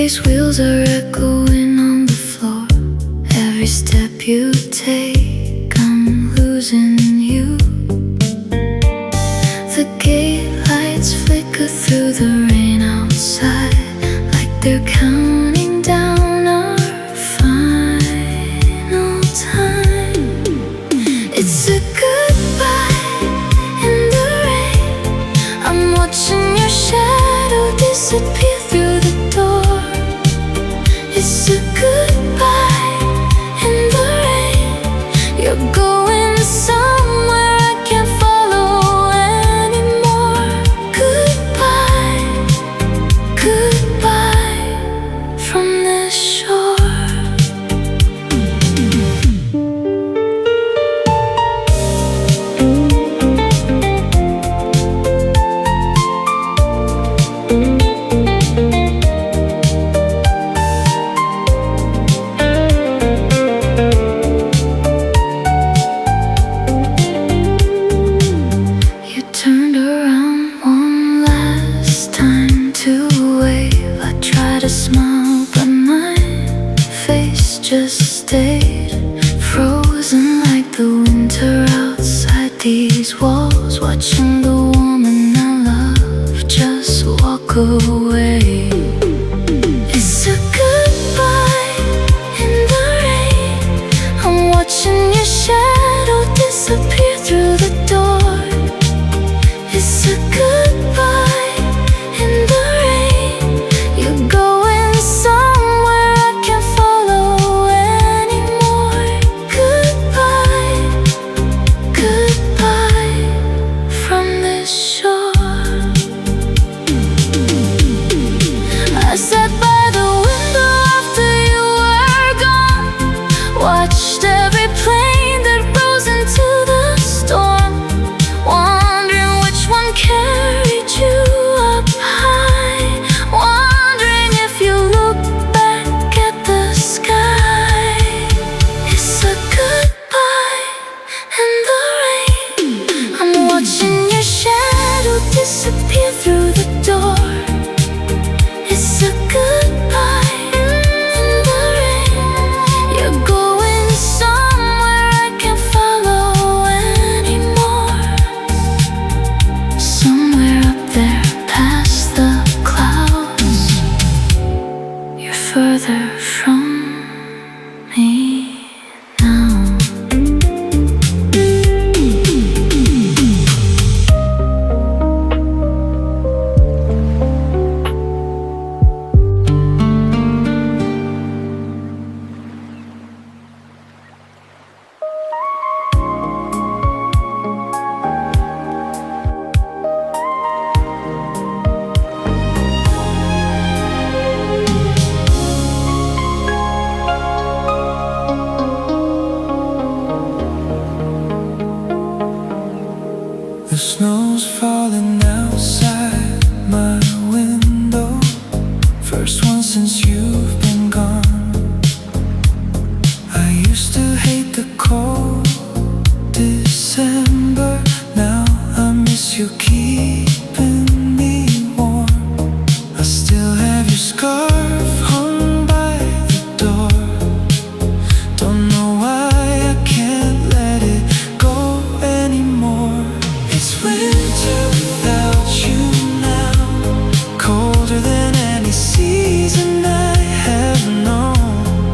these wheels are echoing on the floor. Every step you take, I'm losing you. The gate lights flicker through the rain outside, like they're counting down our final time. It's a goodbye in the rain. I'm watching your shadow disappear through the door. It's a goodbye in the rain. You're going somewhere I can't follow anymore. Goodbye, goodbye from this shore. You turned around one last time to wave. I tried to smile, but my face just stayed frozen like the winter outside these walls. Watching the woman I love just walk away. It's a goodbye in the rain. I'm watching your shadow disappear through the door. It's a goodbye in the rain. You're going somewhere I can't follow anymore. Goodbye, goodbye from this shore. I sat by the window after you were gone, watched every plane that rose into the storm, wondering which one carried you up high, wondering if you look back at the sky. It's a goodbye in the rain. I'm watching your shadow disappear through the door. It's a goodbye in the rain. You're going somewhere I can't follow anymore. Somewhere up there past the clouds, you're further from me now. The snow's falling outside my window. First one since you've been gone. I used to hate the cold December. Now I miss you keeping me warm. I still have your scarf hung by the door. Don't know why I can't let it go anymore. It's winter without you now, colder than any season I have known.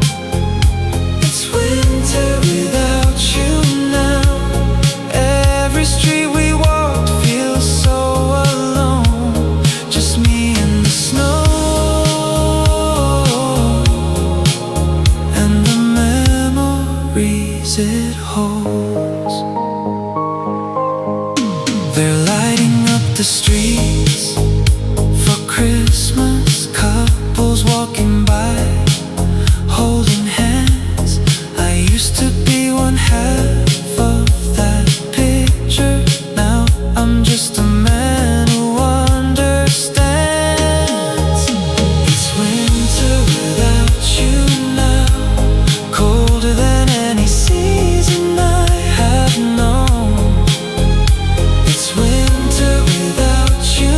It's winter without you now. Every street we walk feels so alone. Just me and the snow, and the memories it holds. They're lighting up the streets for Christmas. Couples walking by, holding hands. I used to be one half of that picture. Now I'm just a man who understands. It's winter without you now, colder than any season I have known. It's winter without you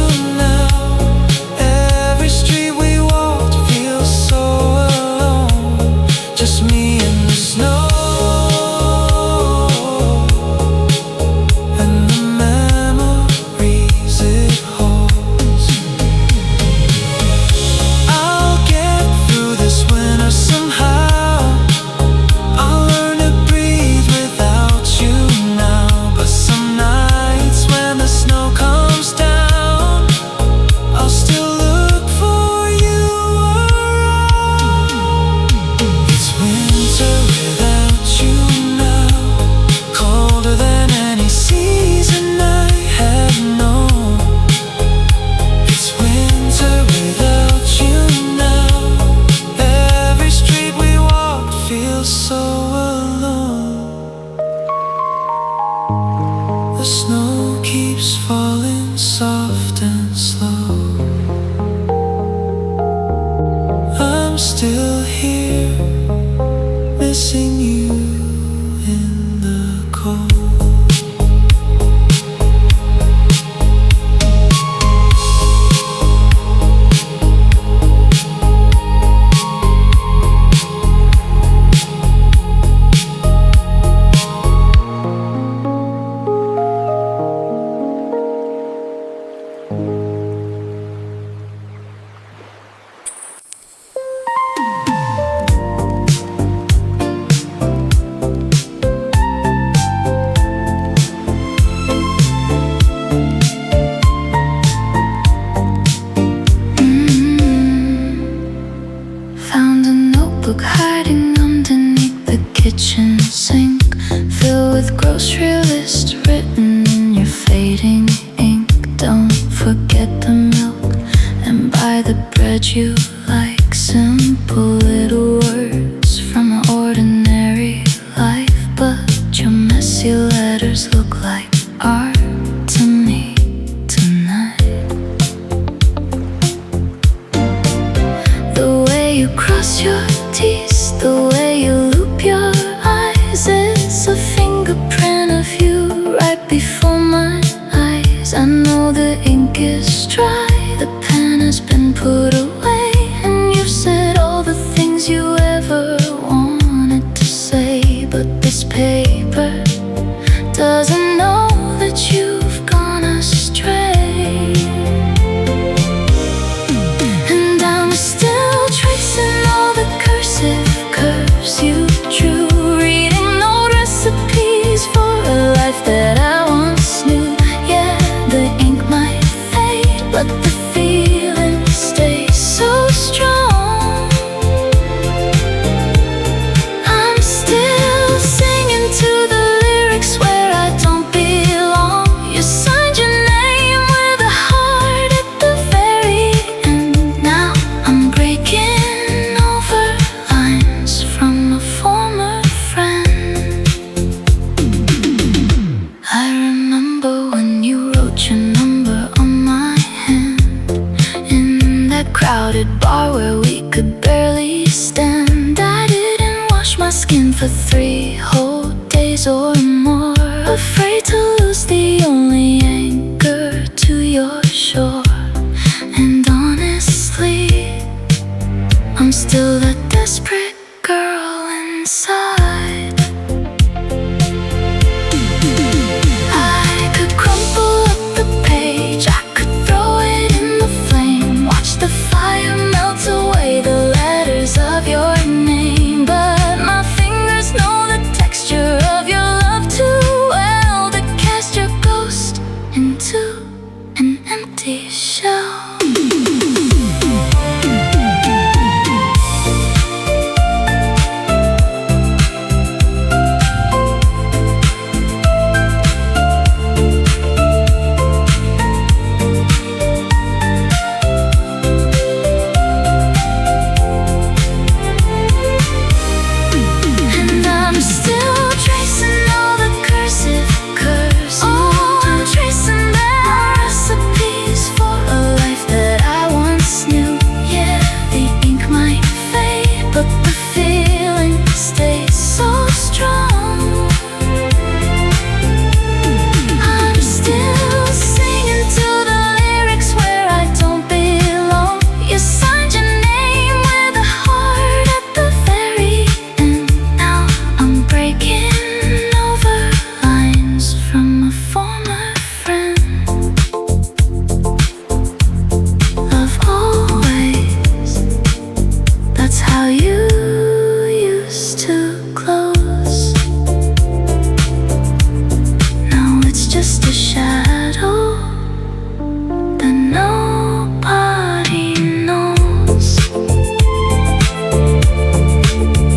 forget the milk and buy the bread you like. Simple little words from an ordinary life, but your messy letters look like art to me tonight. The way you cross your T's, the way you loop your eyes, it's a fingerprint of you right before my eyes. I know the ink is dry, the pen has been put away, and you've said all the things you ever wanted to say. But this paper doesn't know that you've gone astray. And I'm still tracing all the cursive curves you drew, reading old recipes for a life that I once knew. Yeah, the ink might fade, but the feeling stays so strong. I'm still singing to the lyrics where I don't belong. You signed your name with a heart at the very end. Now I'm breaking over lines from a former friend. I remember when you wrote your number on my hand, in that crowded bar where we could barely stand. I didn't wash my skin for 3 whole days or more, afraid to lose the only anchor to your shore. And honestly, I'm still that desperate girl inside. I could crumple up the page, I could throw it in the flame, watch the fire melt away the letters of your name. But my fingers know the texture of your love too well to cast your ghost into an empty shell. And I'm still tracing all the cursive curves. Oh, I'm tracing back recipes for a life that I once knew. Yeah, the ink might fade, but the feeling stays so strong. I'm still singing to the lyrics where I don't belong. You signed your name with a heart at the very end. Now I'm breaking over lines from a former friend. Love always, that's how you used to close. Now it's just a shadow that nobody knows.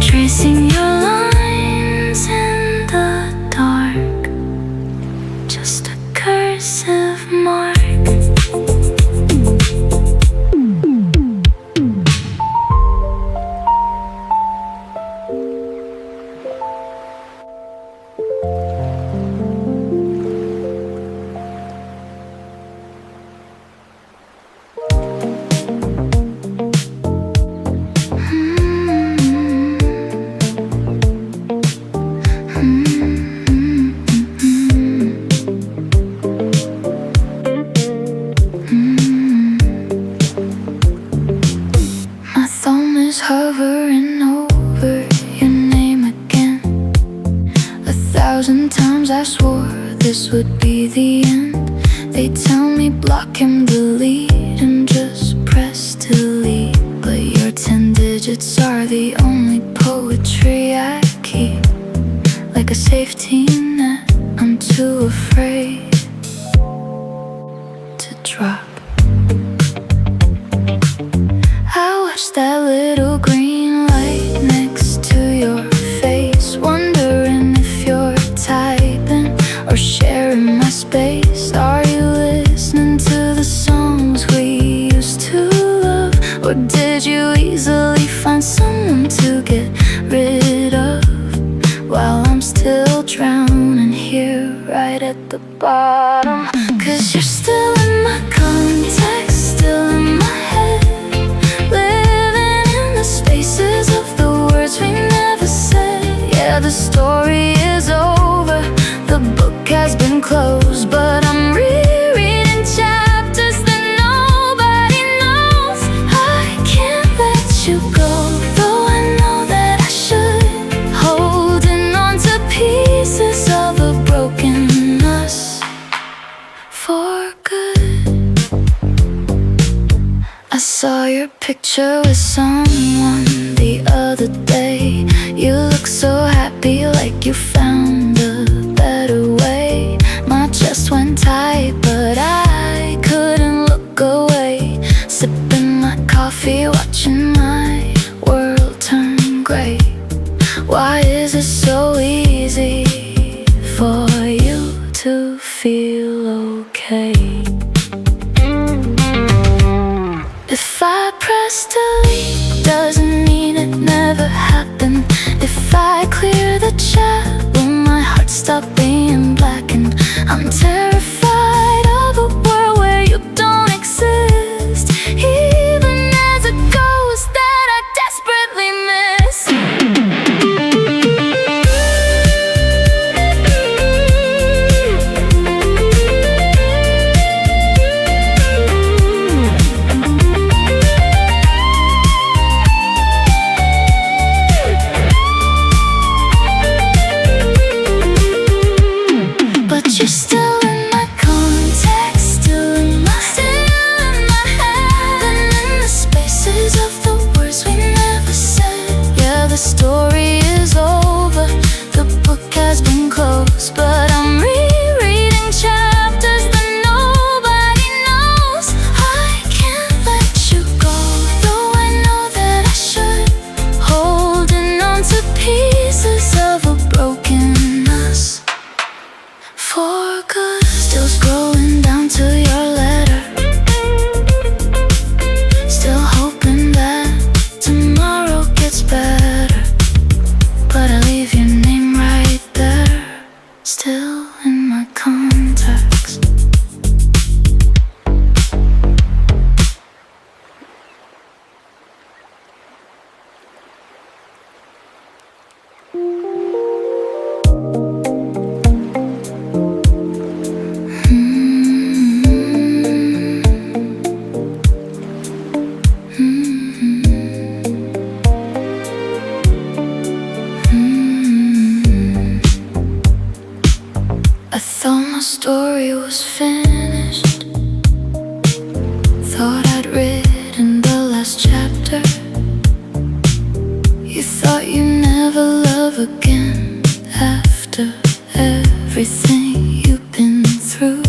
Tracing your lines in the dark, just a cursive mark. My thumb is hovering over your name again. 1,000 times I swore this would be the end. They tell me block and delete and just press delete, but your 10 digits are the only poetry I keep. Like a safety net, I'm too afraid to drop. I watch that little green light next to your face, wondering if you're typing or sharing my space. Are you listening to the sound the bottom. 'Cause you're still in my context, still in my head, living in the spaces of the words we never said. Yeah, the story is over, the book has been closed, but I'm rereading chapters that nobody knows. I can't let you go, though I know that I should. Holding on to pieces of a broken us for good. I saw your picture with someone the other day. You look so happy, like you found a better way. My chest went tight, but I couldn't look away. Sipping my coffee, watching my world turn gray. Why is it so easy for you to feel okay? If I press delete, doesn't mean it never happened. If I clear the chat, will my heart stop being blackened? I'm terrified of a world where you don't exist, even as a ghost that I desperately miss. But you're still in my context, still in my head, and in the spaces of the words we never said. Yeah, the story is over, the book has been closed, but I'm rereading chapters that nobody knows. I can't let you go, though I know that I should. Holding on to pieces of a broken us for good. Still scrolling down to your letter, still hoping that tomorrow gets better, but I leave your name right there, still in my contacts. I thought my story was finished, thought I'd written the last chapter. You thought you'd never love again after everything you've been through.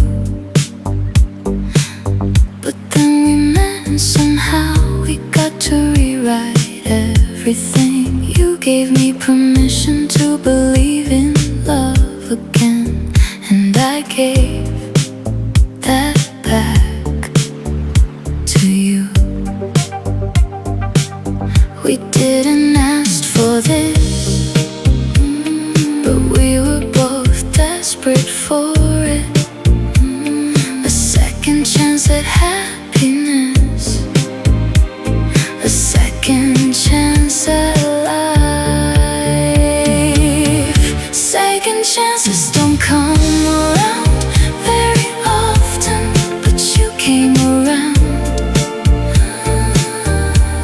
But then we met and somehow we got to rewrite everything. You gave me permission to believe in love again, and I gave that back to you. We didn't ask for this, but we were both desperate for it. A second chance at happiness, a second chance at life. Second chances don't come around very often, but you came around.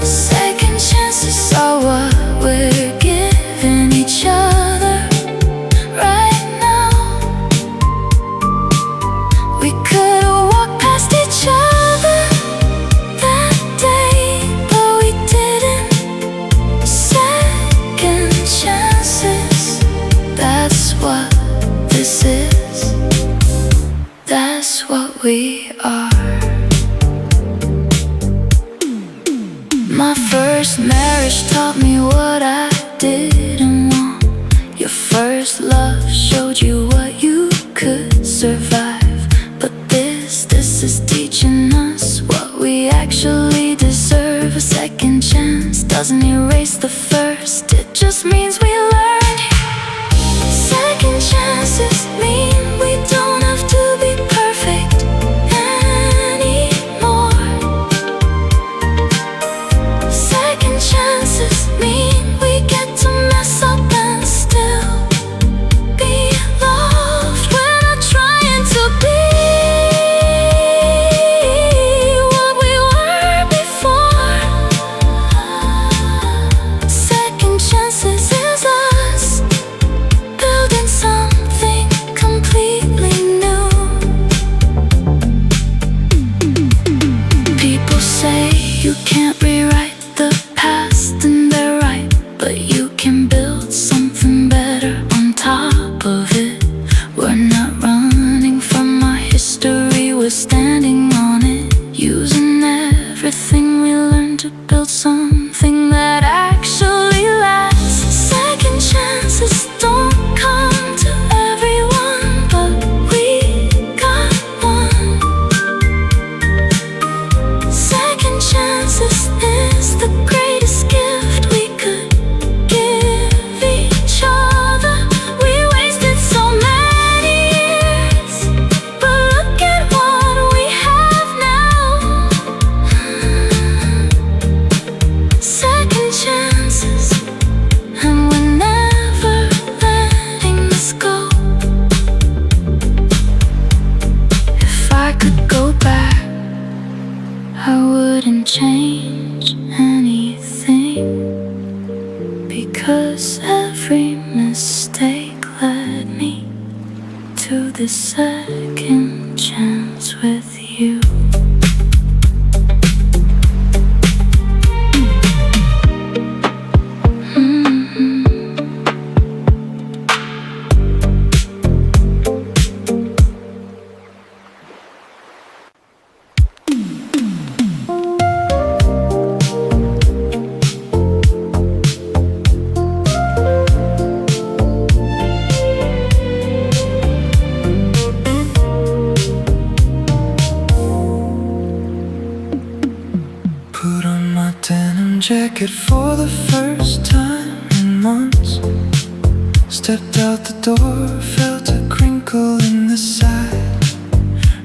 Second chances are what we're giving each other right now. We could have walked past each other that day, but we didn't. Second chances, that's what this is, that's what we are. My first marriage taught me what I didn't want. Your first love showed you what you could survive. But this is teaching us what we actually deserve. A second chance doesn't erase the first, it just means we learned. Second chances mean we don't have You can't rewrite the past and they're right, but you can build something better on top of it. We're not running from our history, we're standing on it, using everything we learned to build something that actually lasts. Second chances don't come to everyone, but we got one. Second chances is the greatest gift we could give each other. We wasted so many years, but look at what we have now. Second chances, and we're never letting this go. If I could go back, I wouldn't change anything, because every mistake led me to this second chance with you. Put on my denim jacket for the first time in months. Stepped out the door, felt a crinkle in the side.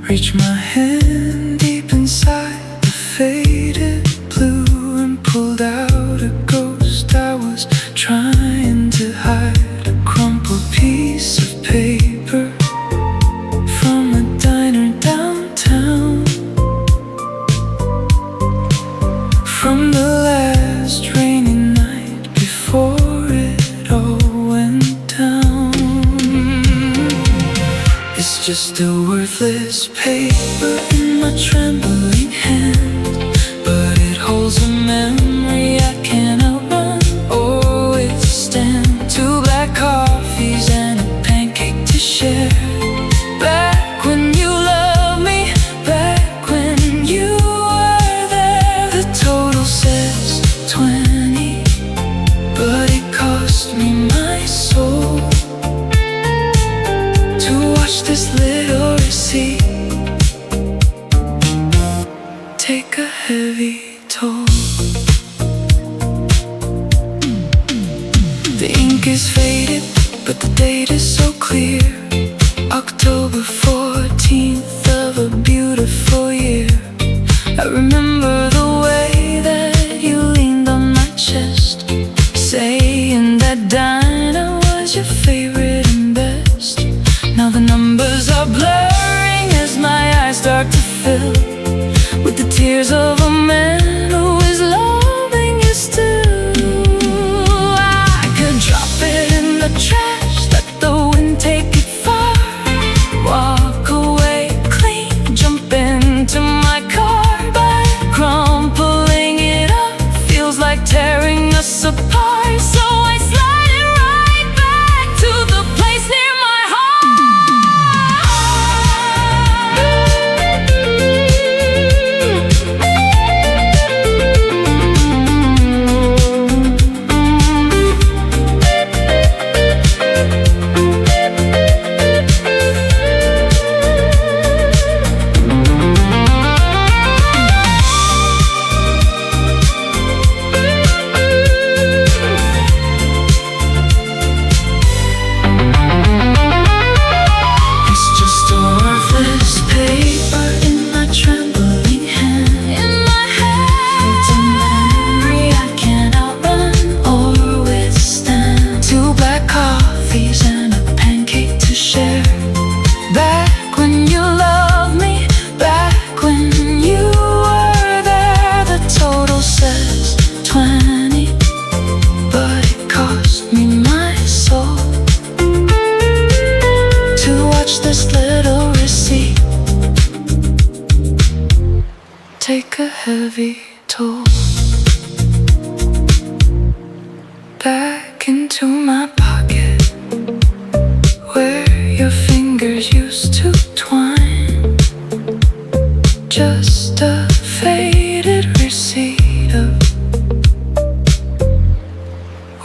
Reached my hand deep inside the faded blue and pulled out a ghost I was trying to hide. A crumpled piece of paper from a diner downtown, from the last rainy night before it all went down. It's just a worthless paper in my trembling hand, but it holds a memory I can't outrun or withstand. 2 black coffees and a pancake to share. Back when you loved me, back when you were there. The total says 20, but it cost me my soul to watch this little receipt take a heavy toll. The ink is faded, but the date is so clear. October 14th of a beautiful year. I remember the way that you leaned on my chest, saying that diner was your favorite and best. Now the numbers are blurring as my eyes start to fill with the tears of a man who is loving you still. I could drop it in the trash, let the wind take it far, walk away clean, jump into my car, but crumpling it up feels like tearing us apart. So I slide it right back to the place near my take a heavy bottle back into my pocket where your fingers used to twine. Just a faded receipt of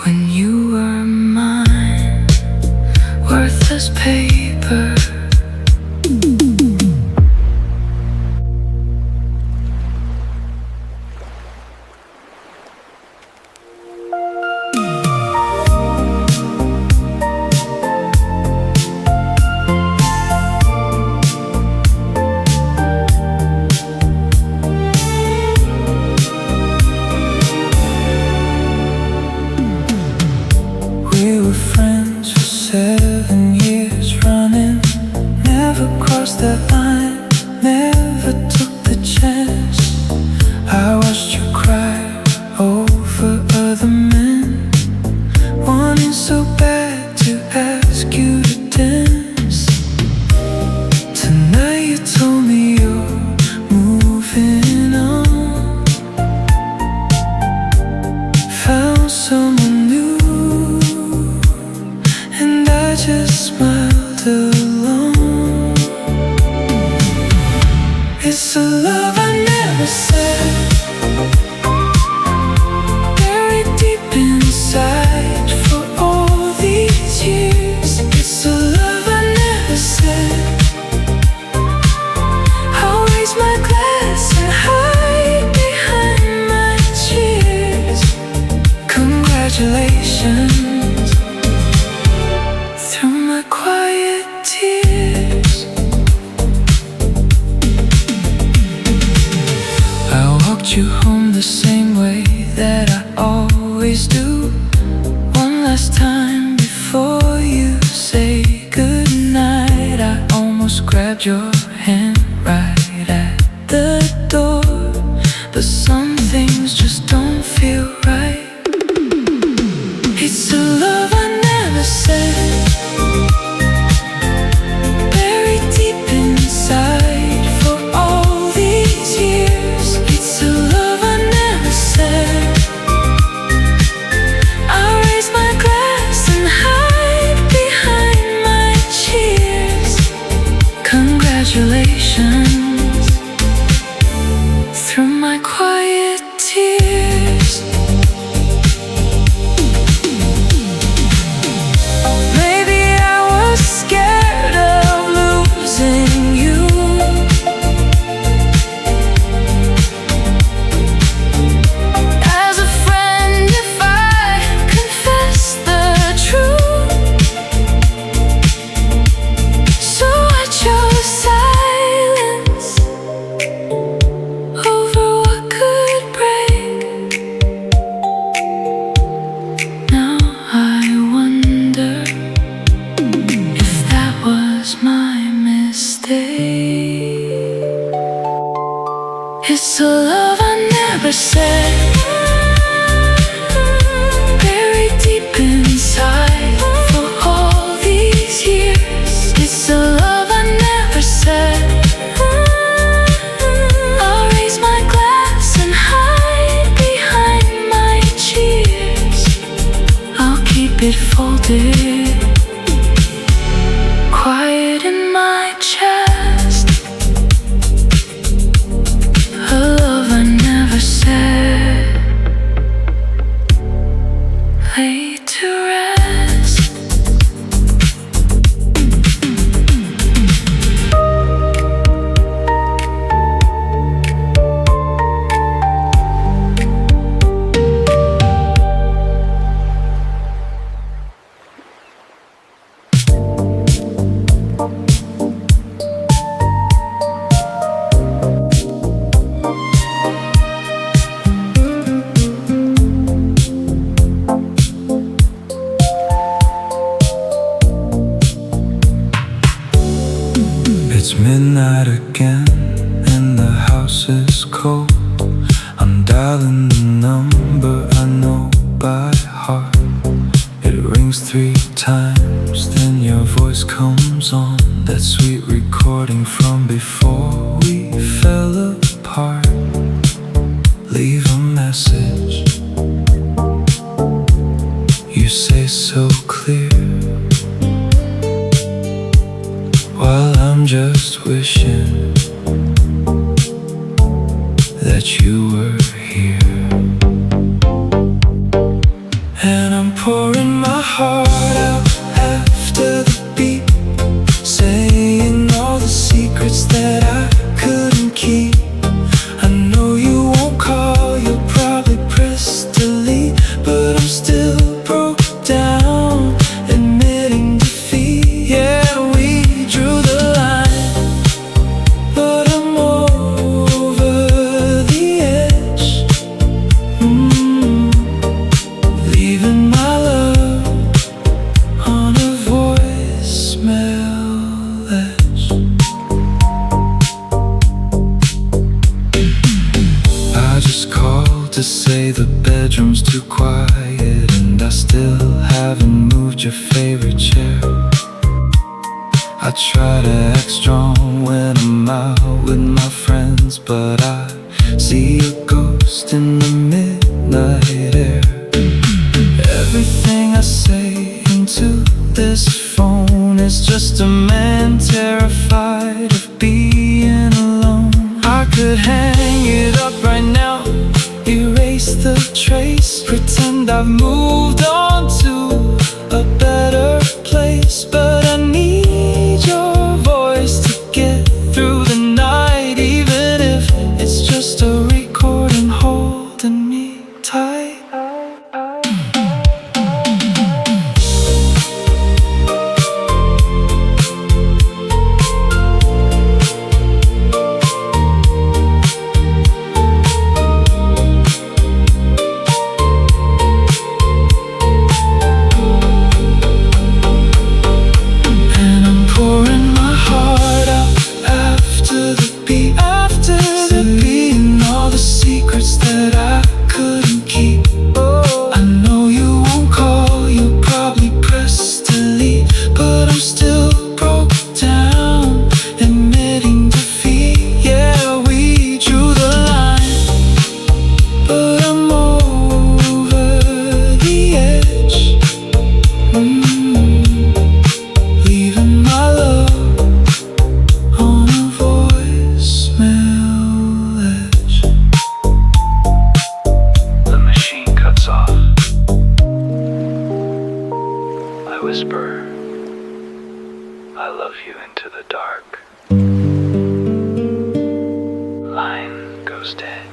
when you were mine, worthless paper. We were friends for 7 years running. Never crossed that line, never took the chance. I watched you cry over other men, wanting so bad to ask you to dance. Tonight you told me you're moving on, found someone new, and I just smiled along. It's a love I never said, buried deep inside for all these years. It's a love I never said. I'll raise my glass and hide behind my tears. Congratulations. Through my quiet tears, I walked you home the same way that I always do. One last time before you say goodnight. I almost grabbed your hand right at the door, but some things just don't feel right. It's a love I never said, buried deep inside for all these years. It's a love I never said. I'll raise my glass and hide behind my cheers. Congratulations. Through my quiet tears, maybe I was scared of losing you. As a friend, if I confess the truth, so I chose silence over what could break. Now I wonder if that was my mistake. It's a love I never said, buried deep inside for all these years. It's a love I never said. I'll raise my glass and hide behind my cheers. I'll keep it folded, quiet in my chest. A love I never said, laid to rest. It's midnight again and the house is cold. I'm dialing the number I know by heart. It rings 3 times, then your voice comes on. That sweet recording from before we fell apart. Leave so clear, while I'm just wishing that you were here. And I'm pouring my heart out after the beat, saying all the secrets that I couldn't keep. I know you won't call, you'll probably press delete, but I'm still broke down, admitting defeat. Yeah, we drew the line, but I'm over the edge. Leaving my love on a voicemail ledge. I just called to say the bedroom's too quiet, and I still haven't moved your favorite chair. I try to act strong when I'm out with my friends, but I see a ghost in the midnight air. Everything I say into this phone is just a man terrified of being alone. I could hang it up right now, erase the trace, pretend I've moved on to a better place. But I need your voice to get through the night, even if it's just a recording holding me tight. And I'm pouring my heart out after the beat, saying all the secrets that I couldn't keep. I know you won't call, you'll probably press delete, but I'm still broke down, admitting defeat. Yeah, we drew the line, but I'm over the edge. Leaving my love on a voicemail ledge. The machine cuts off. I whisper, I love you into the dark. Line goes dead.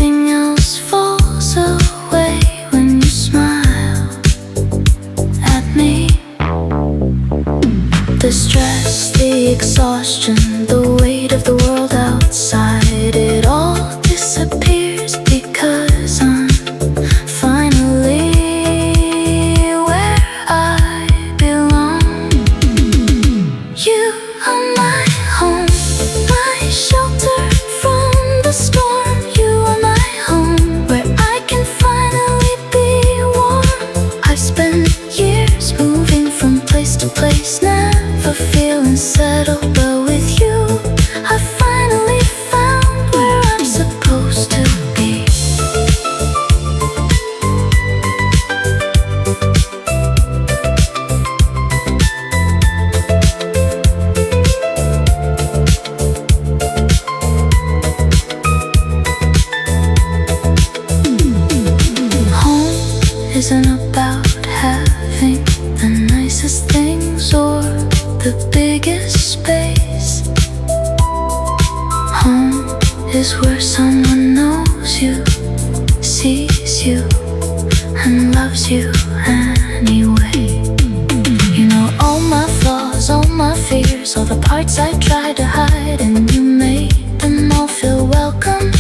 Everything else falls away when you smile at me. The stress, the exhaustion, the weight of the world outside, it all disappears because I'm finally where I belong. You are my home, my shelter from the storm. You are my home, where I can finally be warm. I've spent years moving from place to place, never feeling settled, but with you I finally found where I'm supposed to be. Home isn't about having the nicest things or the biggest space. Home is where someone knows you, sees you, and loves you anyway. You know all my flaws, all my fears, all the parts I tried to hide, and you made them all feel welcome.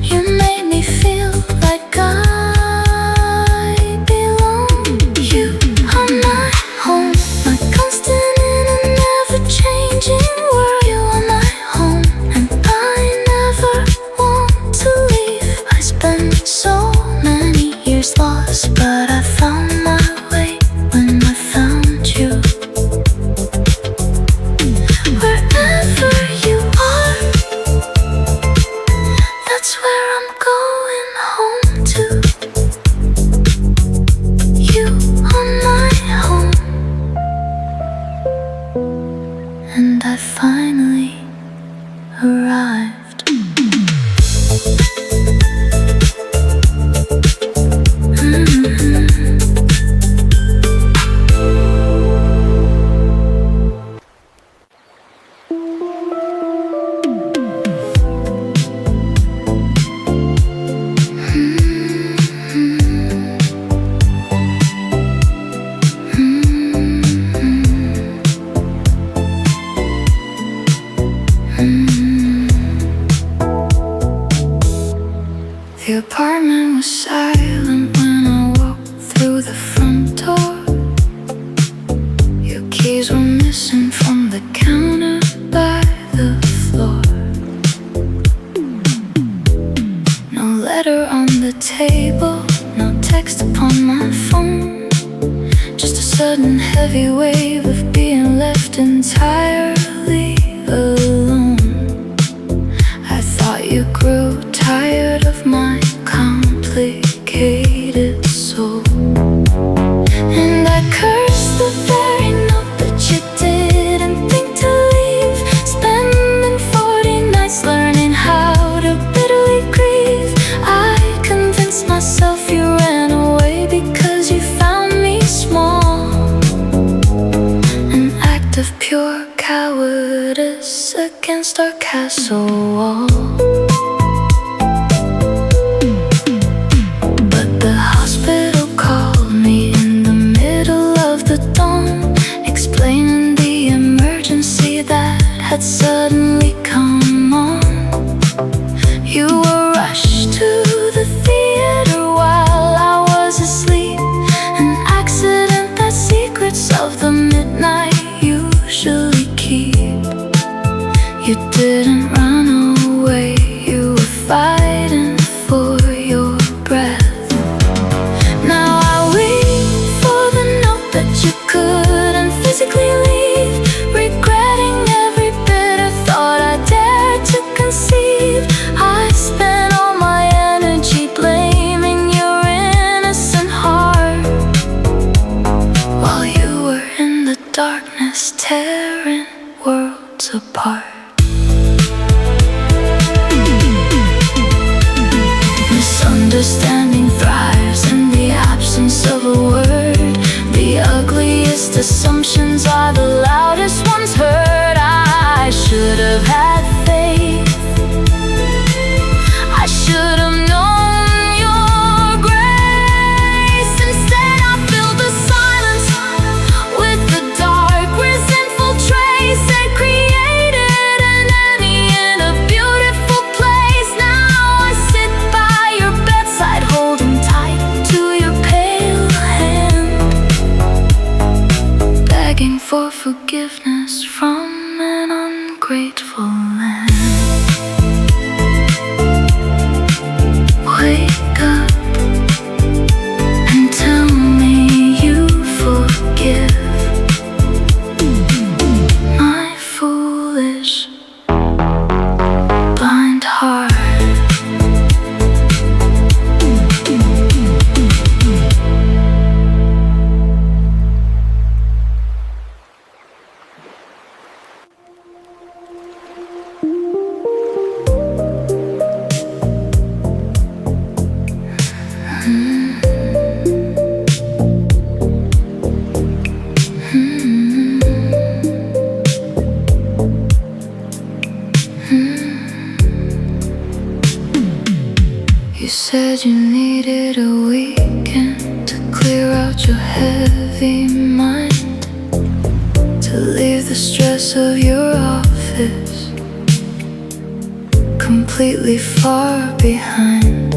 You made me feel like I belong. You are my home, my constant in a never-changing world. You are my home, and I never want to leave. I spent so many years lost, but I found my way when I found you. Wherever you are, that's where I'm going home to. You are my home, and I finally arrived. The apartment was silent when I walked through the front door. Your keys were missing from the counter by the floor. No letter on the table, no text upon my phone. Just a sudden heavy wave of being left entirely alone. I thought you grew tired of my complicated soul, and I cursed the very note that you didn't think to leave. Spending 40 nights learning how to bitterly grieve. I convinced myself you ran away because you found me small, an act of pure cowardice against our castle wall. Had suddenly come on. You were rushed to the theater while I was asleep, an accident that secrets of the midnight usually keep. You didn't run away, said you needed a weekend to clear out your heavy mind, to leave the stress of your office completely far behind.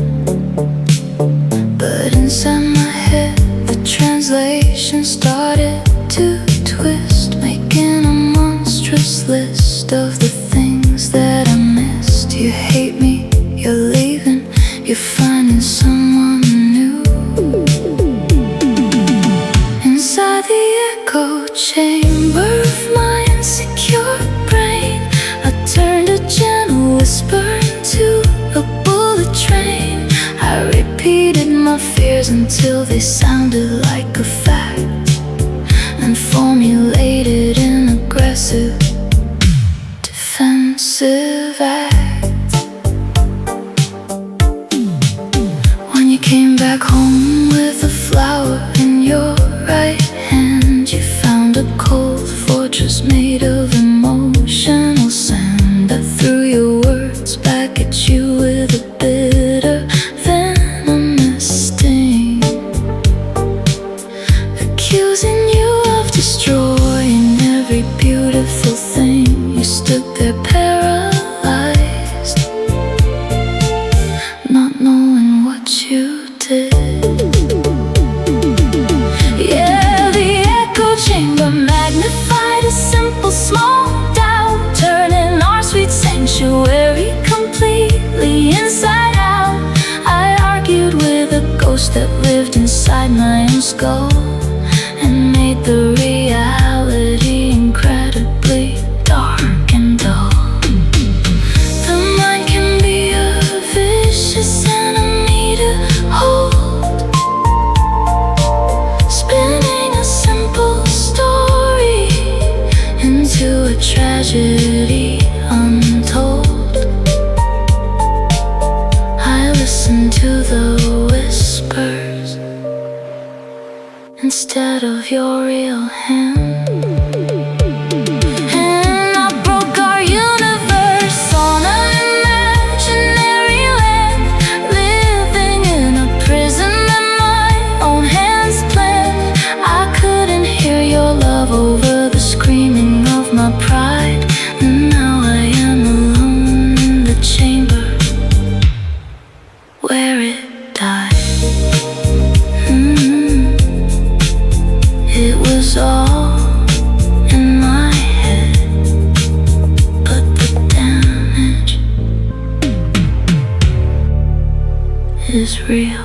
But inside my head the translation started to twist, making a monstrous list of the things that I missed. You hate me, you're leaving, you're finding someone new. Inside the echo chamber of my insecure brain, I turned a gentle whisper into a bullet train. I repeated my fears until they sounded like a fact, and formulated an aggressive defensive act. When you came back home with a flower in your right hand, you found a cold fortress made of emotional sand. I threw your words back at you with a bitter venomous sting, accusing you of destroying every beautiful thing. You stood there paralyzed, not knowing what you did. Yeah, the echo chamber magnified a simple small doubt, turning our sweet sanctuary completely inside out. I argued with a ghost that lived inside my own skull, and made the reality incredibly dark and dull. The mind can be a vicious enemy to hold, spinning a simple story into a tragedy untold. I listen to the whispers instead of your real hand. And I broke our universe on an imaginary land, living in a prison that my own hands planned. I couldn't hear your love over the screaming of my pride, and now I am alone in the chamber where it died. It was all in my head, but the damage is real.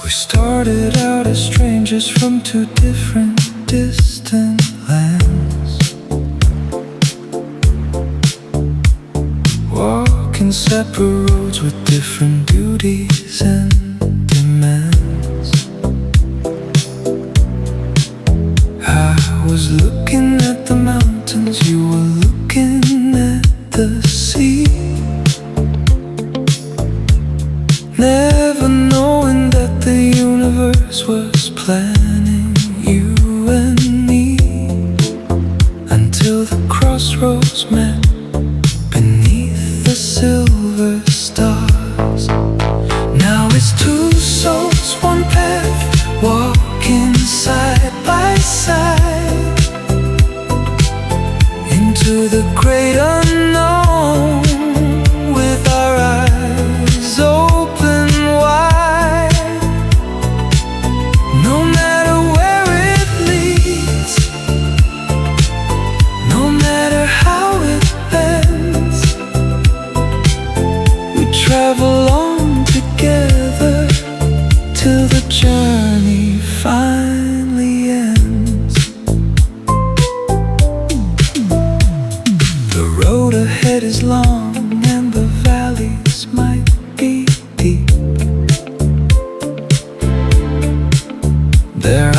We started out as strangers from two different distant lands, walking separate roads with different duties and demands. I was looking at the mountains, you were looking at the sea, never knowing that the universe was planning you and me, until the crossroads met beneath the silver stars. Now it's two souls, one path, walking side by side,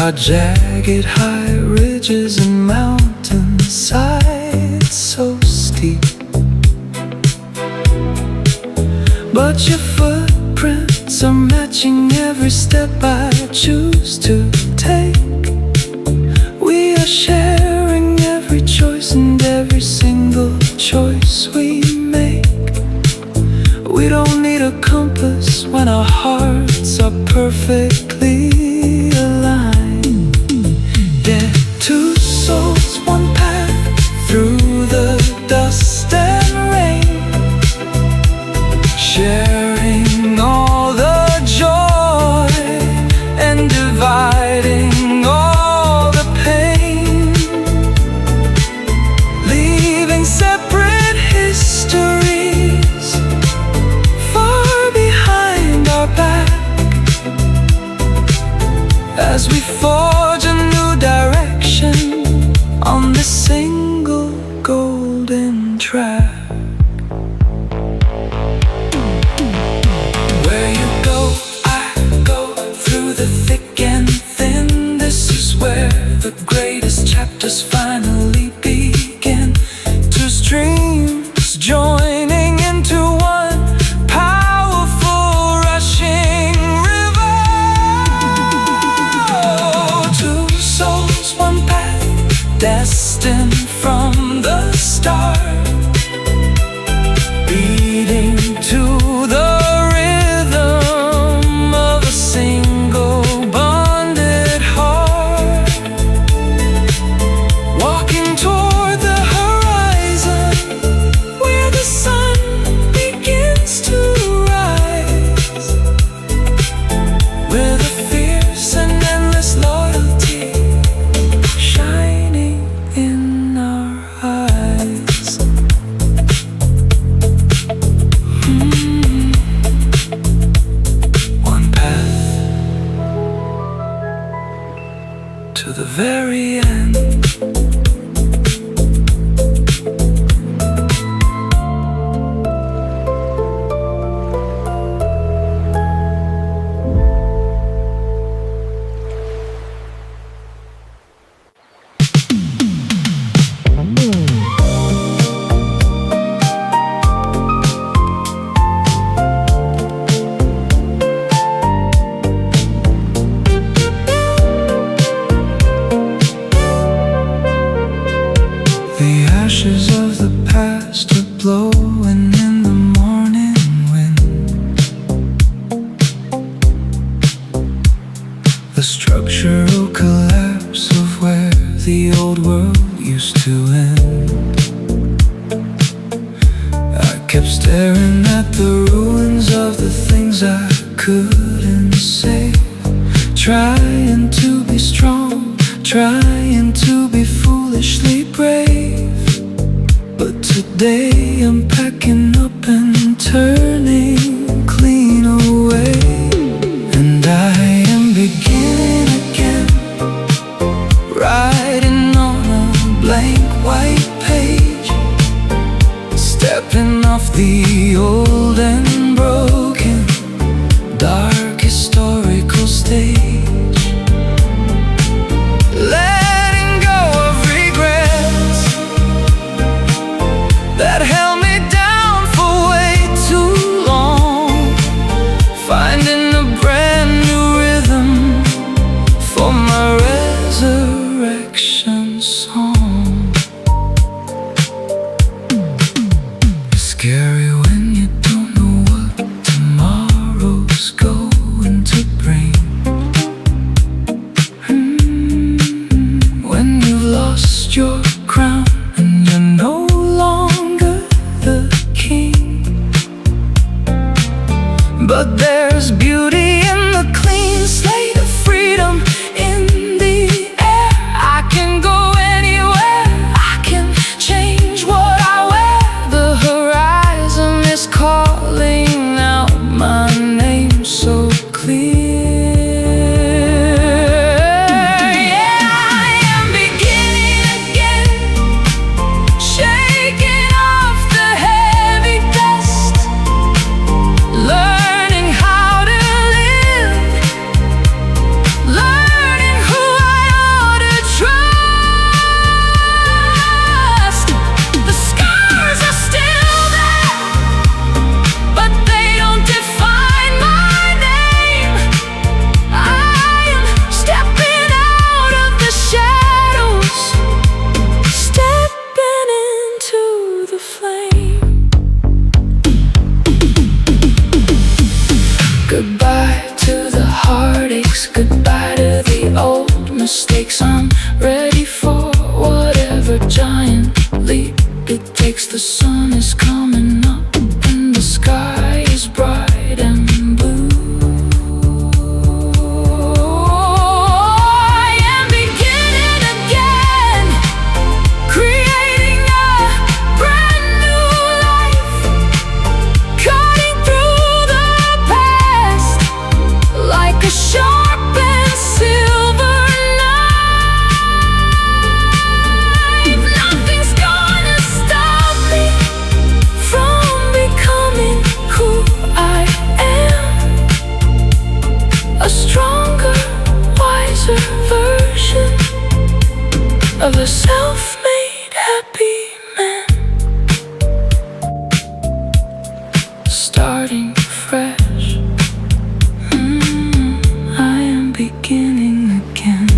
our jagged high ridges and mountainsides so steep. But your footprints are matching every step I choose to take. We are sharing every choice and every single choice we make. We don't need a compass when our hearts are perfectly aligned. Yeah, two souls, one path through the dust and rain, sharing all the joy and dividing all the pain, leaving separate histories far behind our back as we forge a new direction on this single golden track. Where you go, I go, through the thick and thin. This is where the greatest chapters finally begin. Two streams joining into one powerful rushing river. Two souls, one path, destined from the start, beating to the rhythm of a single bonded heart, walking toward the horizon where the sun begins to rise, with a fierce and endless loyalty shining in our eyes. One path to the very end. The ashes of the past are blowing in the morning wind. The structural collapse of where the old world used to end. I kept staring at the ruins of the things I couldn't say, trying to be strong, trying to be foolishly brave. But today I'm packing up and turning clean away, and I am beginning again, writing on a blank white page, stepping off the old and broken, dark historical stage. Letting go of regrets that held me down for way too long, finding a brand new rhythm for my resurrection song. It's scary when you don't know what tomorrow's going to bring. When you've lost your crown and you're no longer the king. But there's beauty in the clean slate of freedom in the air. I can go anywhere, I can change what I wear. The horizon is calling out my name so clear. Learning how to mistakes. I'm ready for whatever giant leap it takes. The sun is coming up and the sky is bright and blue. Sharp and silver knife. Nothing's gonna stop me from becoming who I am. A stronger, wiser version of a self-made happy man. Starting fresh. Beginning again.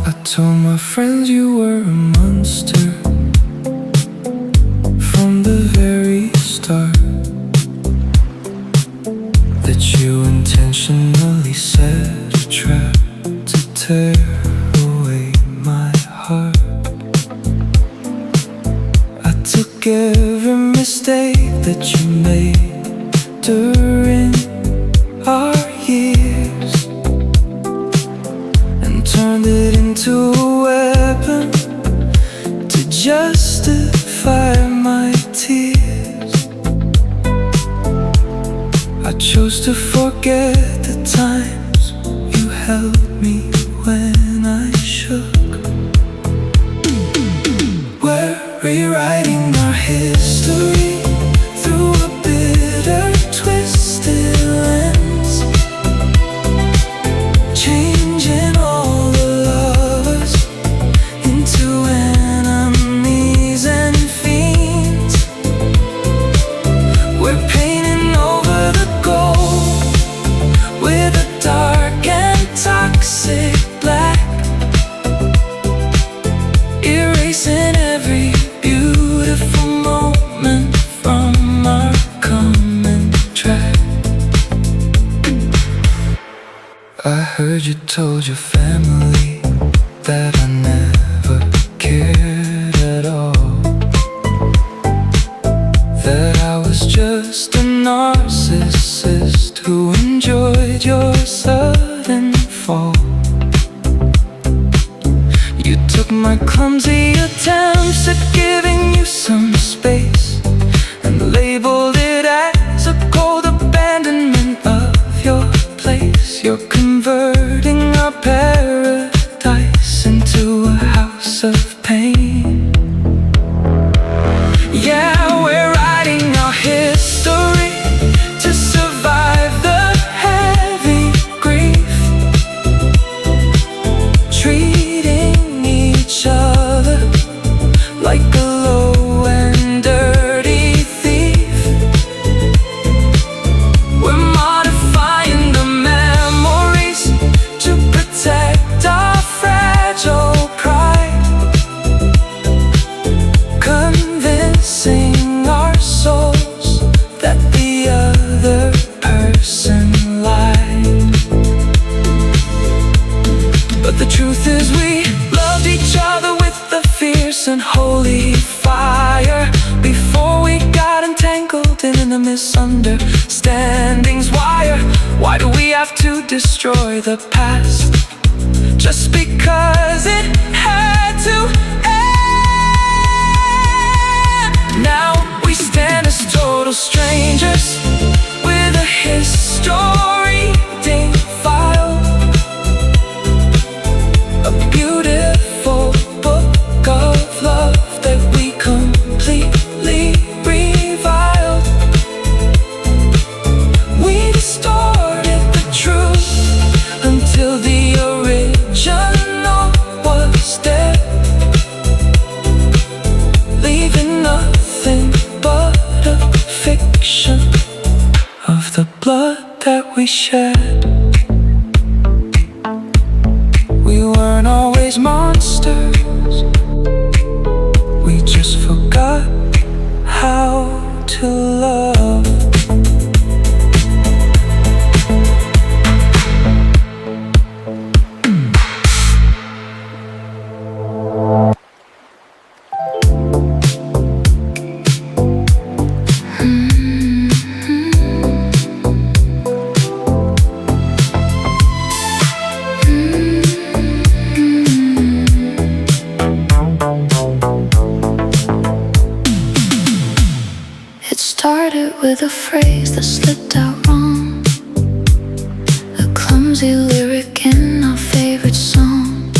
I told my friends you were a monster from the very start, that you intentionally set a trap to tear away my heart. I took every mistake that you made during our years and turned it into a weapon to justify my tears. I chose to forget the times you held me when I shook. We're rewriting our history through a bitter, twisted lens, changing all the lovers into enemies and fiends. We're painting over the gold with a dark and toxic black, erasing every beautiful moment from our common track. I heard you told your family that I never cared at all, that I was just a narcissist who enjoyed your sudden fall. You took my clumsy attempts at giving you some space and labeled it as a cold abandonment of your place. You're converting our paradise into a house of pain. Yeah, we're writing our history to survive the heavy grief, treating each other like a low and dirty thief. We're modifying the memories to protect our fragile pride, convincing our souls that the other person lied. But the truth is we loved each other with a fierce and holy fire before we got entangled in the misunderstandings. Why do we have to destroy the past just because it had to end? Now we stand as total strangers with a history defiled, a beautiful book of love that we completely reviled. We distorted the truth until the original was dead, leaving nothing raise monsters. We just forgot how to love. With a phrase that slipped out wrong, a clumsy lyric in our favorite song.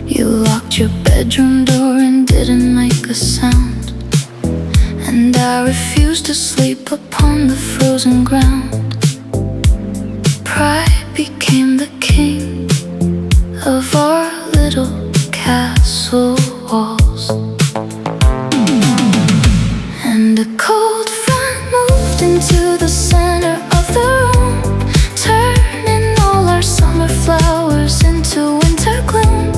You locked your bedroom door and didn't make a sound, and I refused to sleep upon the frozen ground. Pride became the king of our little castle walls, and a cold into the center of the room, turning all our summer flowers into winter gloom.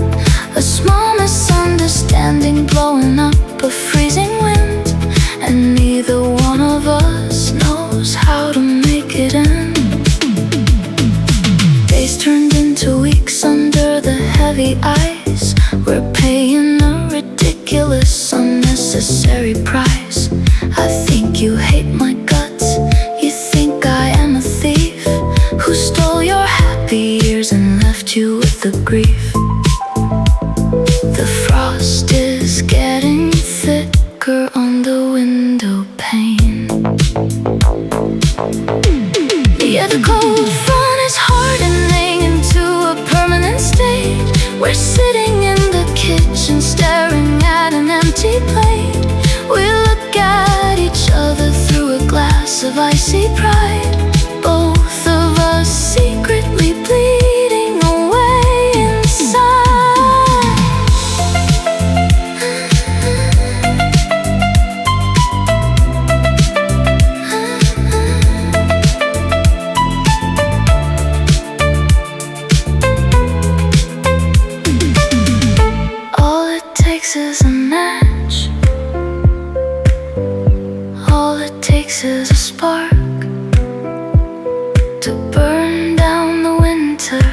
A small misunderstanding blowing up a freezing wind, and neither one of us knows how to make it end. Days turned into weeks under the heavy ice. We're paying a ridiculous, unnecessary price. I think you hate my guts. You think I am a thief who stole your happy years and left you with the grief. The frost is getting thicker on the window pane. Yeah, the cold front is hardening into a permanent state. We're sitting in the kitchen staring at an empty plate. We look at each other through a glass of icy pride, both of us secretly bleeding away inside. All it takes is a match. All it takes is a spark to burn down the winter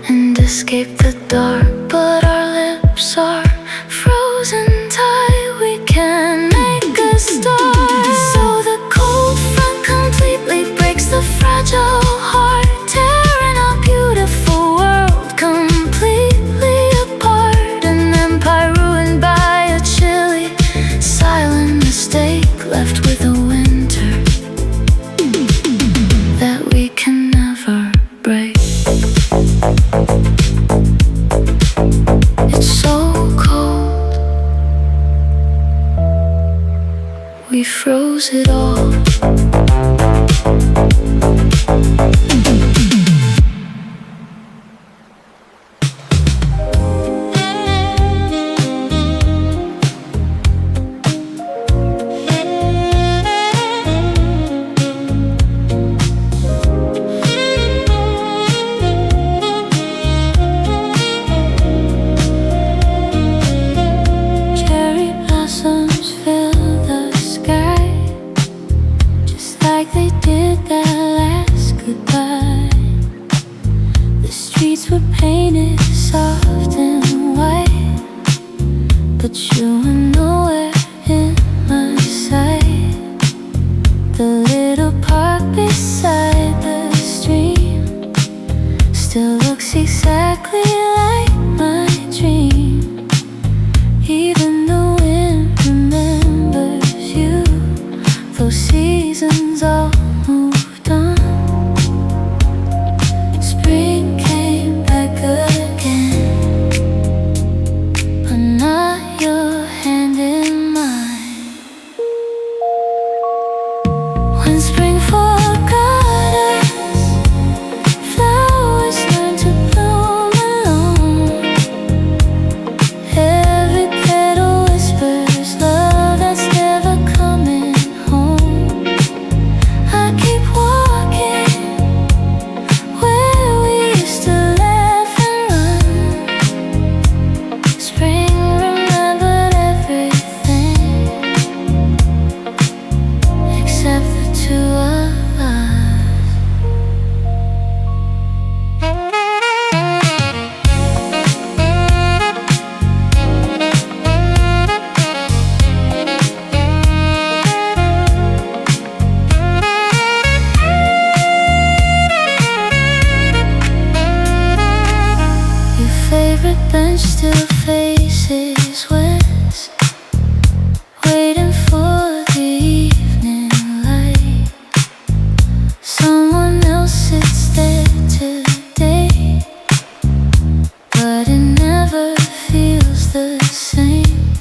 and escape the dark. But our lips are frozen tight, we can't make a start. So the cold front completely breaks the fragile heart, tearing our beautiful world completely apart. An empire ruined by a chilly, silent mistake, left with a winter that we can never break. It's so cold, we froze it all. Flowers learn to bloom alone. favorite bench still faces west, waiting for the evening light. Someone else sits there today, but it never feels the same.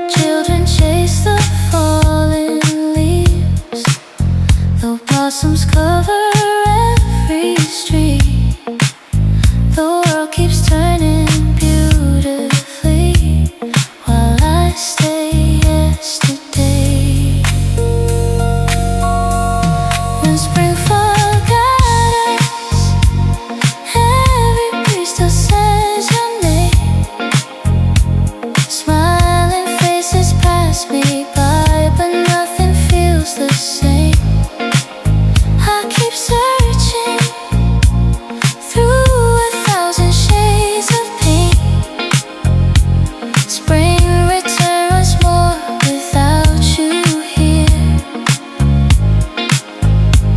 Children chase the falling leaves, though blossoms cover every street. The world keeps turning beautifully while I stay yesterday. When spring forgot us, every breeze still says your name. Smiling faces pass me by, but nothing feels the same. I keep searching through a thousand shades of pink. Spring returns more without you here.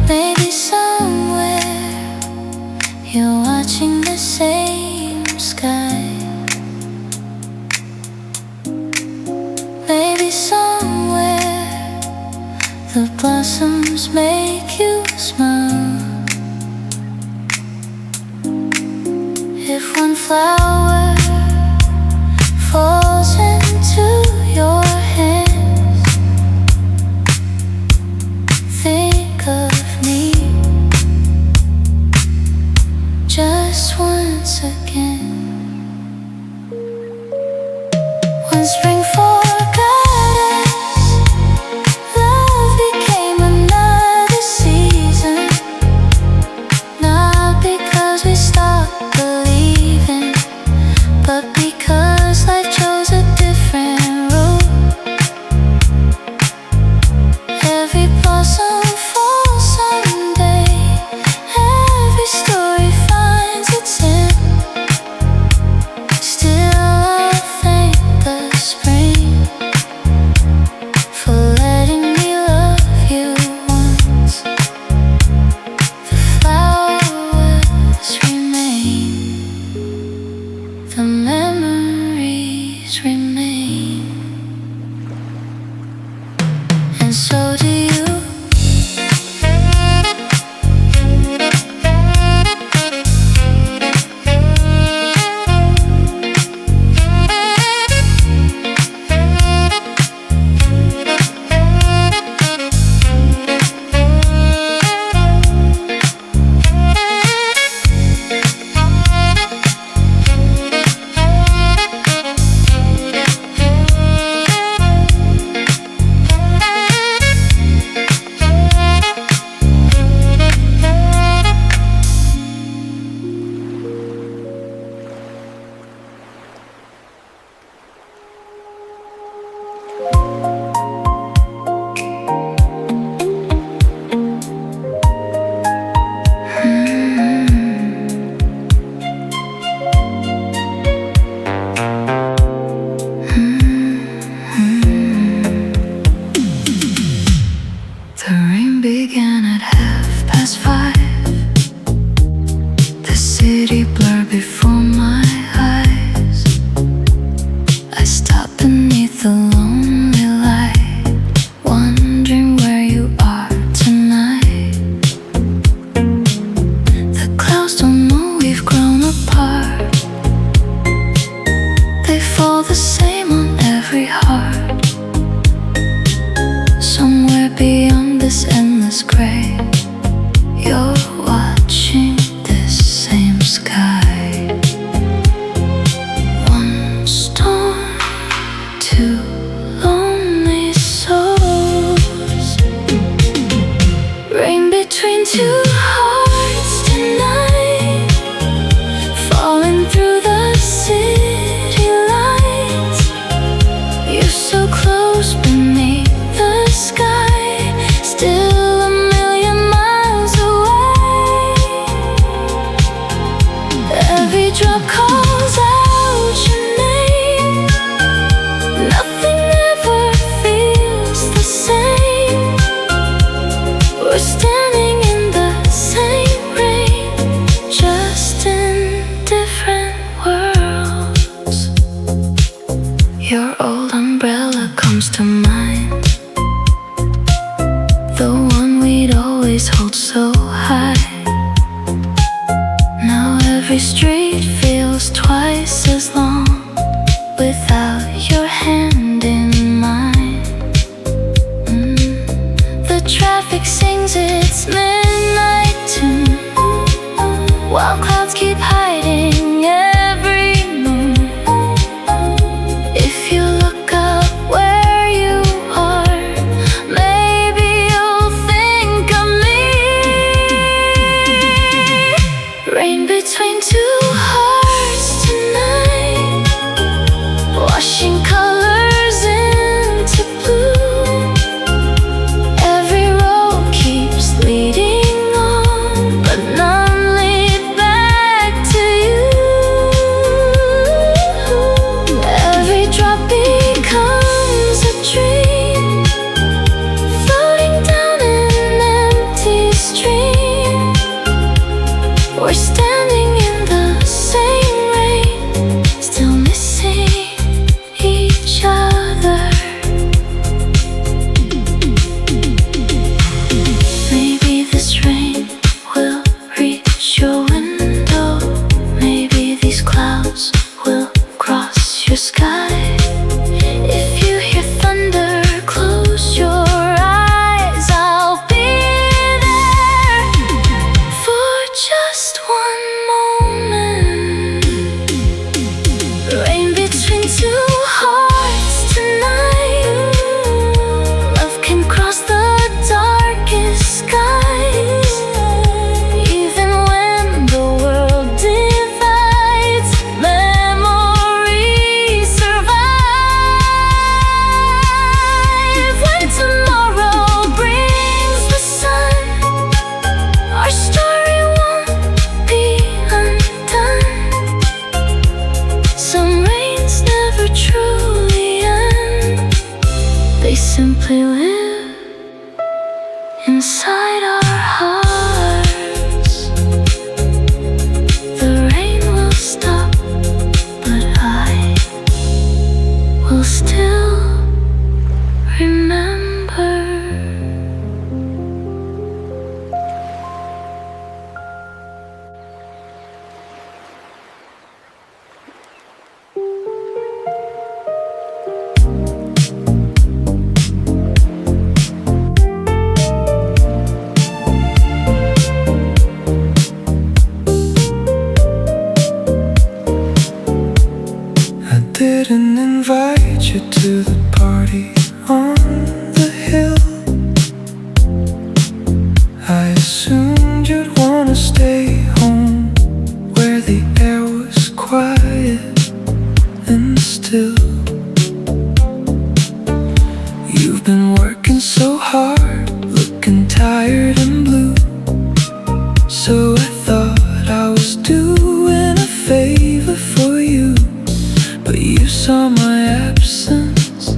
Maybe somewhere you're watching the same sky. Maybe somewhere the blossoms make you smile. If one flower falls into your hands, think of me just once again. When spring forgot us, love became another season. Not because we stopped believing, but because life chose a different road. Every blossom falls someday, every story finds its end. Still I'll thank the spring for letting me love you once. The flowers remain, the memories remain, and so do you. The rain began at 5:30. The city blurred before my eyes. I stopped beneath the lonely light, wondering where you are tonight. The clouds don't know we've grown apart. They fall the same on every heart. Somewhere beyond this endless gray, you're watching this same sky. One storm, two lonely souls. Rain between two hearts tonight, falling through the city lights. You're so close beneath the sky, still a million miles away. Every drop calls out your name. Nothing ever feels the same. We're standing in the same rain, just in different of mind, the one we'd always hold so high. Now every street feels twice as long without your hand in mine. The traffic sings its midnight tune while clouds keep hiding every moon. If you look up where you are, maybe you'll think of me. Rain between two hearts tonight, washing colors into blue. Every road keeps leading on, but none lead back to you. Every drop becomes a dream, floating down an empty stream. We're standing in the same rain, still missing each other. Maybe this rain will reach your window. Maybe these clouds will cross your sky. If you hear thunder, close your eyes. I'll be there for just one moment. Rain between two hearts tonight. Love can cross the darkest skies. Even when the world divides, memories survive. When tomorrow brings the sun, our story won't be undone. Some rains never truly end, they simply live inside our hearts. The rain will stop, but I will still remember. I didn't invite you to the party on the hill. I assumed you'd wanna stay home where the air was quiet and still. You've been working so hard, looking tired and blue. So I thought I was doing a favor for you, but you saw my absence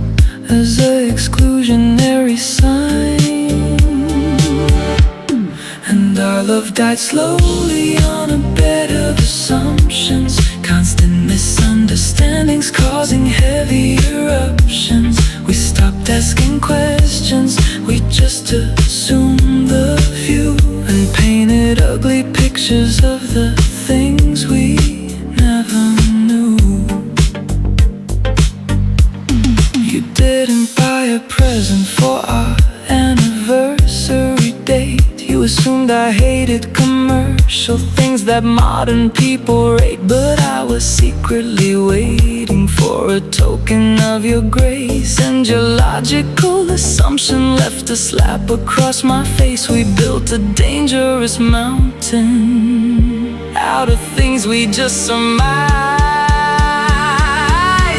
as an exclusionary sign. And our love died slowly on a bed of assumptions, constant misunderstandings causing heavy eruptions. We stopped asking questions, we just assumed the view and painted ugly pictures of the things we never knew. You didn't buy a present for our anniversary date. You assumed I hated commercial things that modern people rate, but I was secretly waiting for a token of your grace. And your logical assumption left a slap across my face. We built a dangerous mountain out of things we just surmised.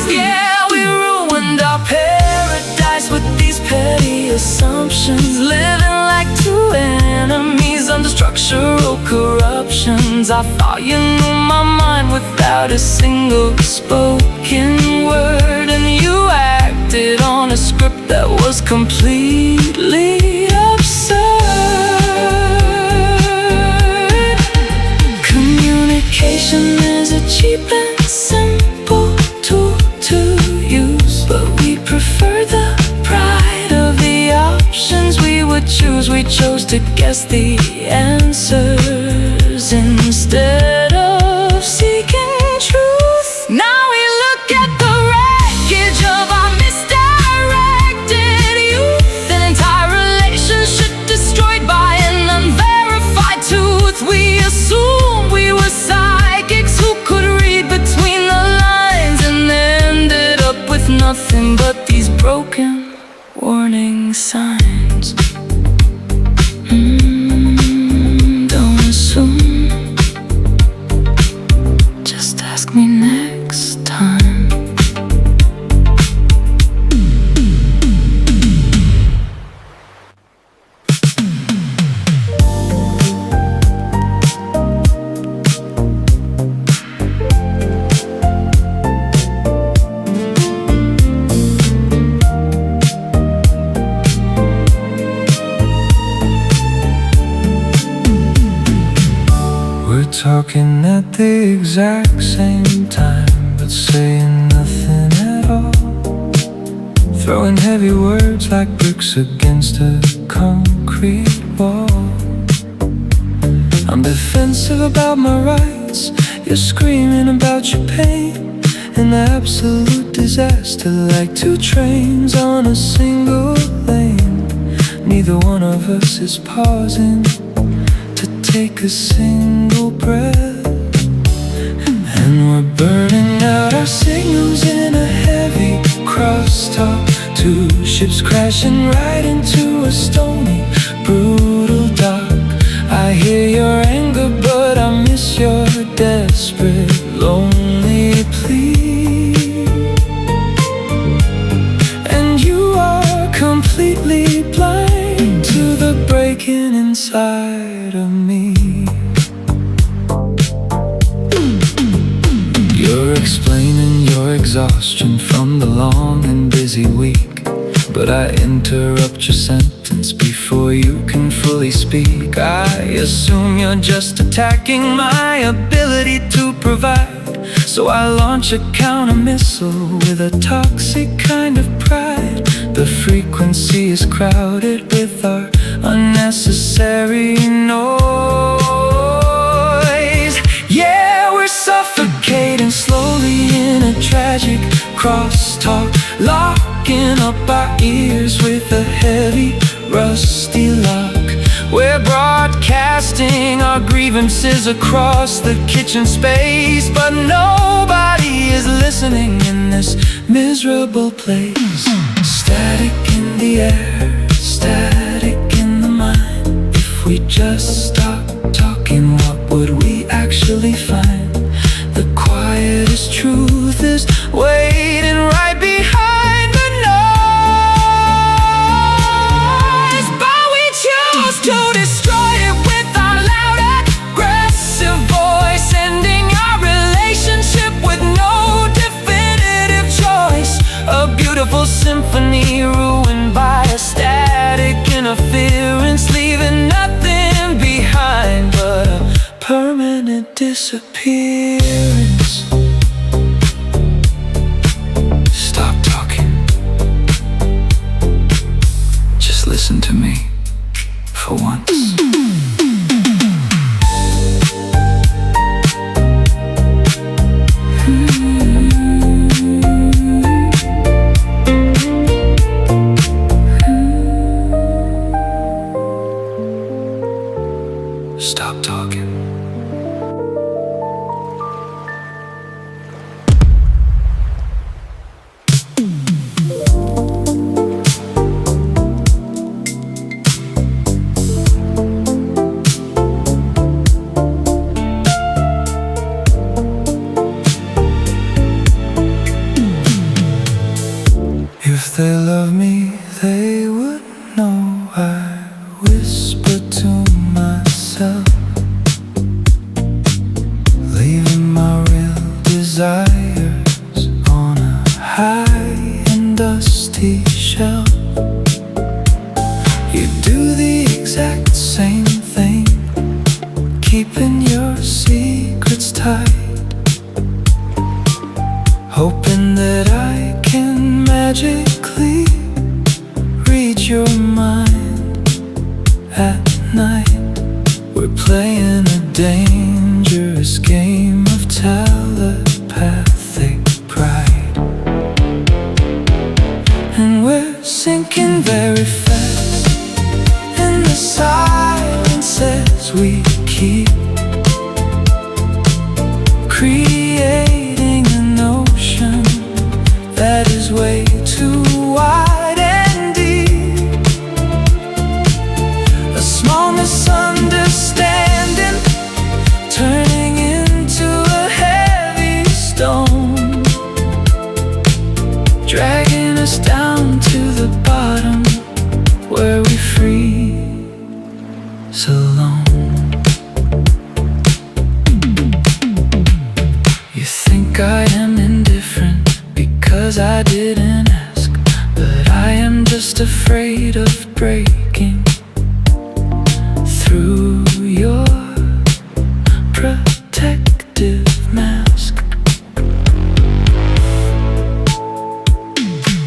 Yeah, we ruined our paradise with these petty assumptions, living like two enemies under structural corruptions. I thought you knew my mind without a single spoken word, and you acted on a script that was completely absurd. Communication is a cheap and simple tool to use, but we prefer the to guess the answers instead of seeking truth. Now we look at the wreckage of our misdirected youth, an entire relationship destroyed by an unverified truth. We assumed we were psychics who could read between the lines, and ended up with nothing but these broken warning signs. Don't assume, just ask me next time. Talking at the exact same time, but saying nothing at all. Throwing heavy words like bricks against a concrete wall. I'm defensive about my rights, you're screaming about your pain. An absolute disaster, like two trains on a single lane. Neither one of us is pausing to take a single breath, and we're burning out our signals in a heavy crosstalk. Two ships crashing right into a stony, brutal dock. I hear your anger, but I miss your desperate, lonely plea. And you are completely blind to the breaking inside of me. You're explaining your exhaustion from the long and busy week, but I interrupt your sentence before you can fully speak. I assume you're just attacking my ability to provide, so I launch a counter missile with a toxic kind of pride. The frequency is crowded with our unnecessary noise. Yeah, we're suffocating slowly in a tragic crosstalk, locking up our ears with a heavy, rusty lock. We're broadcasting our grievances across the kitchen space, but nobody is listening in this miserable place. Static in the air, static in the mind. If we just stop talking, what would we actually find? The quietest truth is waiting right behind the noise. But we choose to destroy it with our loud, aggressive voice, ending our relationship with no definitive choice. A beautiful symphony ruined by a static interference, leaving nothing behind but a permanent disappearance. Stop talking. Just listen to me for once. Stop talking. If they love me, they would know I whisper to myself, leaving my real desires on a high and dusty shelf. You do the exact same thing, keeping your secrets tight, hoping that I can magically read your mind at night. We're playing a dangerous game of telepathic pride, and we're sinking very fast in the silences we keep, creating an ocean that is way too wide and deep. A small misunderstanding turning into a heavy stone, dragging us down to the bottom where we freeze alone. You think I am indifferent because I didn't ask, but I am just afraid of breaking through your protective mask.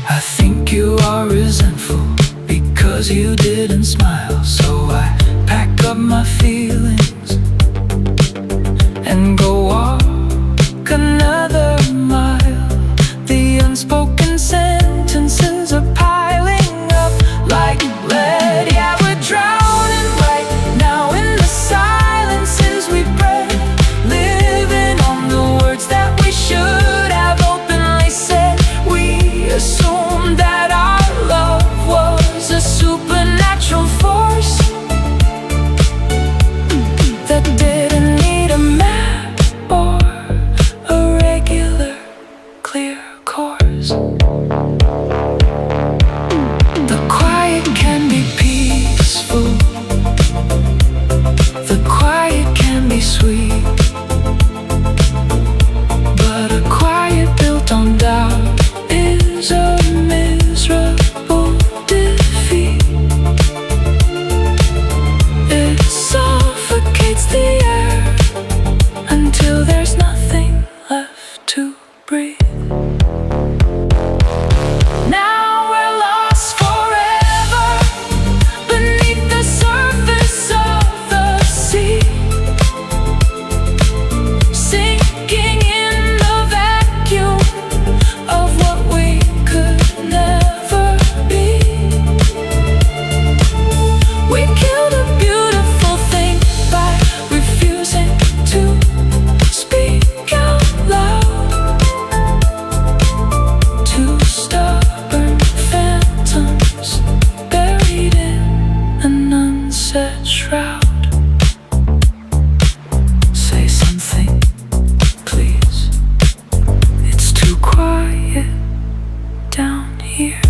I think you are resentful because you didn't smile, so I pack up my feelings and go walk another mile. The unspoken sentences are piling up like lead. Yeah, we're drowning right now in the silences we breathe, living on the words that we should have openly said. We assumed that our love was a supernatural force that didn't need a map or a regular clear course. The quiet can be peaceful, the quiet can be sweet, but a quiet built on doubt is a miserable defeat. It suffocates the air until there's nothing left to breathe. Now we're lost forever beneath the surface of the sea, sinking in the vacuum of what we could never be. We killed a beautiful thing by refusing to speak out loud. Two stubborn phantoms buried in an unsaid shroud. Say something, please. It's too quiet down here.